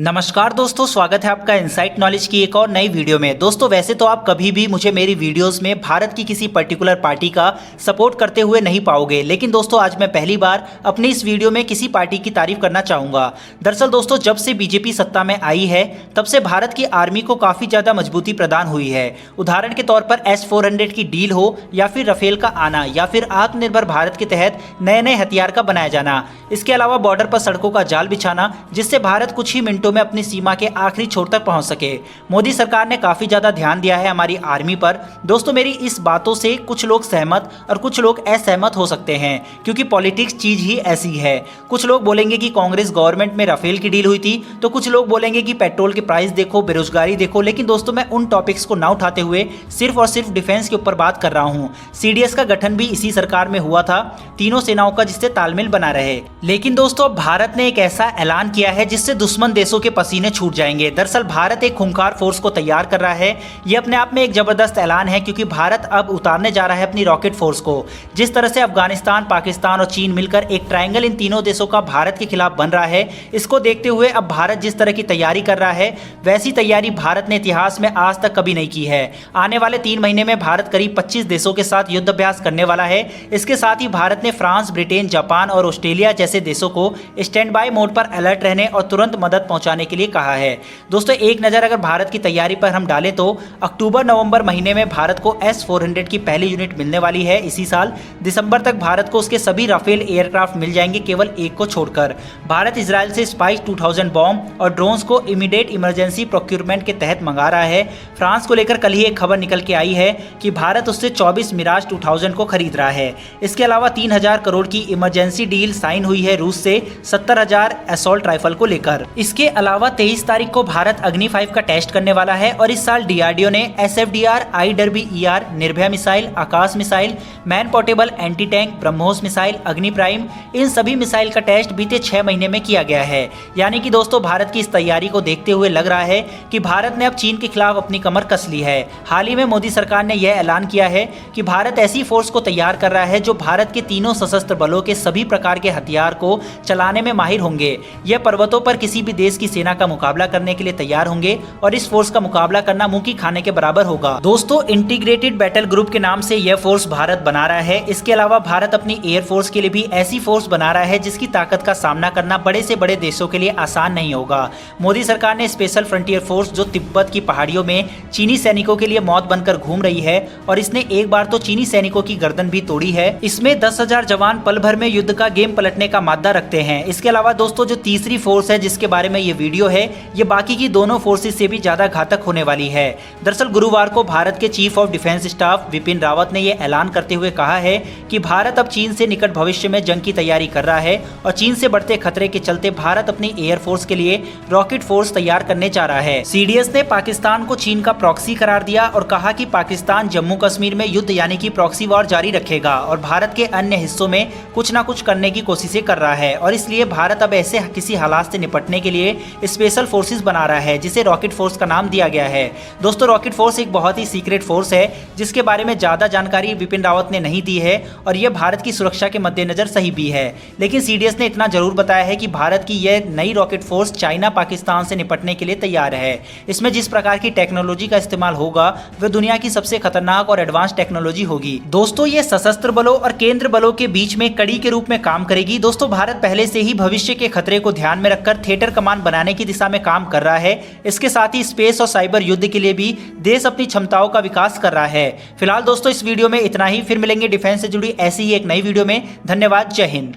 नमस्कार दोस्तों, स्वागत है आपका इनसाइट नॉलेज की एक और नई वीडियो में। दोस्तों वैसे तो आप कभी भी मुझे मेरी वीडियोस में भारत की किसी पर्टिकुलर पार्टी का सपोर्ट करते हुए नहीं पाओगे, लेकिन दोस्तों आज मैं पहली बार अपनी इस वीडियो में किसी पार्टी की तारीफ करना चाहूँगा। दरअसल दोस्तों जब से बीजेपी सत्ता में आई है तब से भारत की आर्मी को काफ़ी ज़्यादा मजबूती प्रदान हुई है। उदाहरण के तौर पर S-400 की डील हो या फिर राफेल का आना या फिर आत्मनिर्भर भारत के तहत नए नए हथियार का बनाया जाना, इसके अलावा बॉर्डर पर सड़कों का जाल बिछाना जिससे भारत कुछ ही मिनटों में अपनी सीमा के आखिरी छोर तक पहुंच सके। मोदी सरकार ने काफी ज्यादा ध्यान दिया है हमारी आर्मी पर। दोस्तों मेरी इस बातों से कुछ लोग सहमत और कुछ लोग असहमत हो सकते हैं, क्योंकि पॉलिटिक्स चीज ही ऐसी है। कुछ लोग बोलेंगे कि कांग्रेस गवर्नमेंट में राफेल की डील हुई थी, तो कुछ लोग बोलेंगे कि पेट्रोल के प्राइस देखो, बेरोजगारी देखो। लेकिन दोस्तों मैं उन टॉपिक्स को ना उठाते हुए सिर्फ और सिर्फ डिफेंस के ऊपर बात कर रहा हूं। CDS का गठन भी इसी सरकार में हुआ था, तीनों सेनाओं का, जिससे तालमेल बना रहे। लेकिन दोस्तों भारत ने एक ऐसा ऐलान किया है जिससे दुश्मन देशों के पसीने छूट जाएंगे। दरअसल भारत एक खूंखार फोर्स को तैयार कर रहा है। यह अपने आप में एक जबरदस्त ऐलान है, क्योंकि भारत अब उतारने जा रहा है अपनी रॉकेट फोर्स को। जिस तरह से अफगानिस्तान, पाकिस्तान और चीन मिलकर एक ट्रायंगल इन तीनों देशों का भारत के खिलाफ बन रहा है, इसको देखते हुए अब भारत जिस तरह की तैयारी कर रहा है वैसी तैयारी भारत ने इतिहास में आज तक कभी नहीं की है। आने वाले 3 महीने में भारत करीब 25 देशों के साथ युद्ध अभ्यास करने वाला है। इसके साथ ही भारत ने फ्रांस, ब्रिटेन, जापान और ऑस्ट्रेलिया जैसे देशों को स्टैंड बाय मोड पर अलर्ट रहने और तुरंत मदद पहुंचाने के लिए कहा है। दोस्तों एक नज़र अगर भारत की तैयारी पर हम डालें तो अक्टूबर-नवंबर महीने में भारत को S-400 की पहली यूनिट मिलने वाली है। इसी साल दिसंबर तक भारत को उसके सभी राफेल एयरक्राफ्ट मिल जाएंगे, केवल एक को छोड़कर। भारत इजराइल से स्पाइस 2000 बॉम्ब और ड्रोन्स को इमीडिएट इमरजेंसी प्रोक्योरमेंट के तहत मंगा रहा है। फ्रांस को लेकर कल ही एक खबर निकल के आई है कि भारत उससे 24 मिराज 2000 को खरीद रहा है। इसके अलावा 3000 करोड़ की इमरजेंसी डील साइन हुई है रूस से 70,000 असॉल्ट राइफल को लेकर। इसके अलावा 23 तारीख को भारत अग्नि 5 का टेस्ट करने वाला है और इस साल DRDO ने SFDR, IWER, Nirbhaya missile, Akash missile, man portable anti tank, BrahMos missile, Agni prime, इन सभी मिसाइल का टेस्ट बीते 6 महीने में किया गया है। यानी कि दोस्तों भारत की इस तैयारी को देखते हुए लग रहा है कि भारत ने अब चीन के खिलाफ अपनी कमर कस ली है। हाल ही में मोदी सरकार ने यह ऐलान किया है कि भारत ऐसी फोर्स को तैयार कर रहा है जो भारत के तीनों सशस्त्र बलों के सभी प्रकार के हथियार को चलाने में माहिर होंगे। यह पर्वतों पर किसी भी देश की सेना का मुकाबला करने के लिए तैयार होंगे और इस फोर्स का मुकाबला करना मुंह की खाने के बराबर होगा। दोस्तों इंटीग्रेटेड बैटल ग्रुप के नाम से यह फोर्स भारत बना रहा है। इसके अलावा भारत अपनी एयर फोर्स के लिए भी ऐसी फोर्स बना रहा है जिसकी ताकत का सामना करना बड़े से बड़े देशों के लिए आसान नहीं होगा। मोदी सरकार ने स्पेशल फ्रंटियर फोर्स, जो तिब्बत की पहाड़ियों में चीनी सैनिकों के लिए मौत बनकर घूम रही है, और इसने एक बार तो चीनी सैनिकों की गर्दन भी तोड़ी है। इसमें 10,000 जवान पल भर में युद्ध का गेम पलटने का मादा रखते हैं। इसके अलावा दोस्तों जो तीसरी फोर्स है जिसके बारे में ये वीडियो है, ये बाकी की दोनों फोर्सेस से भी ज्यादा घातक होने वाली है। दरअसल गुरुवार को भारत के chief of defence staff Vipin Rawat ने यह ऐलान करते हुए कहा है कि भारत अब चीन से निकट भविष्य में जंग की तैयारी कर रहा है और चीन से बढ़ते खतरे के चलते भारत अपनी एयरफोर्स के लिए रॉकेट फोर्स तैयार करने जा रहा है। CDS ने पाकिस्तान को चीन का प्रॉक्सी करार दिया और कहा कि पाकिस्तान जम्मू कश्मीर में युद्ध यानी कि प्रॉक्सी वॉर जारी रखेगा और भारत के अन्य हिस्सों में कुछ ना कुछ करने की कोशिशें कर रहा है, और इसलिए भारत अब ऐसे किसी हालात से निपटने के लिए स्पेशल फोर्सेस बना रहा है जिसे रॉकेट फोर्स का नाम दिया गया है। दोस्तों रॉकेट फोर्स एक बहुत ही सीक्रेट फोर्स है जिसके बारे में ज्यादा जानकारी विपिन रावत ने नहीं दी है, और यह भारत की सुरक्षा के मद्देनजर सही भी है। लेकिन CDS ने इतना जरूर बताया है कि भारत की यह नई रॉकेट फोर्स चाइना, पाकिस्तान से निपटने के लिए तैयार है। इसमें जिस प्रकार की टेक्नोलॉजी का इस्तेमाल होगा वह दुनिया की सबसे खतरनाक और एडवांस टेक्नोलॉजी होगी। दोस्तों ये सशस्त्र बलों और केंद्र बलों के बीच में कड़ी के रूप में काम करेगी। दोस्तों भारत पहले से ही भविष्य के खतरे को ध्यान में रखकर थिएटर कमान बनाने की दिशा में काम कर रहा है। इसके साथ ही स्पेस और साइबर युद्ध के लिए भी देश अपनी क्षमताओं का विकास कर रहा है। फिलहाल दोस्तों इस वीडियो में इतना ही, फिर मिलेंगे डिफेंस से जुड़ी ऐसी ही एक नई वीडियो में। धन्यवाद, जय हिंद।